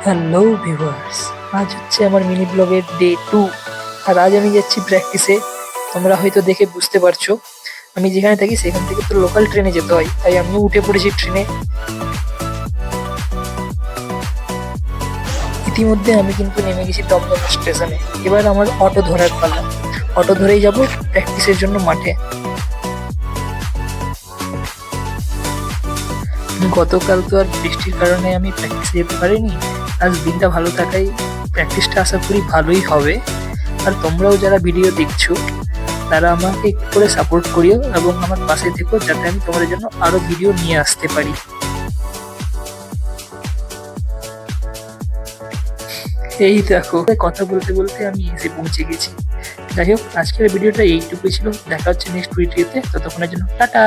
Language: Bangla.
হ্যালো ভিউয়ার্স, আজ হচ্ছে আমার মিনি ব্লগের ডে 2। আর আজ আমি যাচ্ছি প্র্যাকটিসে। তোমরা হয়তো দেখে বুঝতে পারছো, আমি যেখানে থাকি সেখান থেকে তো লোকাল ট্রেনে যেতে হয়, তাই আমিও উঠে পড়েছি ট্রেনে। ইতিমধ্যে আমি কিন্তু নেমে গেছি দমদম স্টেশনে। এবার আমার অটো ধরার পালা। অটো ধরেই যাব প্র্যাকটিসের জন্য মাঠে। গতকাল তো আর বৃষ্টির কারণে আমি প্র্যাকটিসে যেতে পারিনি। আজ দিনটা ভালো থাকায় প্র্যাকটিসটা আশা করি ভালোই হবে। আর তোমরাও যারা ভিডিও দেখছো তারা আমাকে একটু করে সাপোর্ট করিও এবং আমার পাশে থেকো, যাতে আমি তোমাদের জন্য আরো ভিডিও নিয়ে আসতে পারি। এই দেখো, কথা বলতে বলতে আমি এসে পৌঁছে গেছি। যাই হোক, আজকের ভিডিওটা এইটুকুই ছিল। দেখা হচ্ছে নেক্সট ভিডিওতে। ততক্ষণের জন্য টাটা।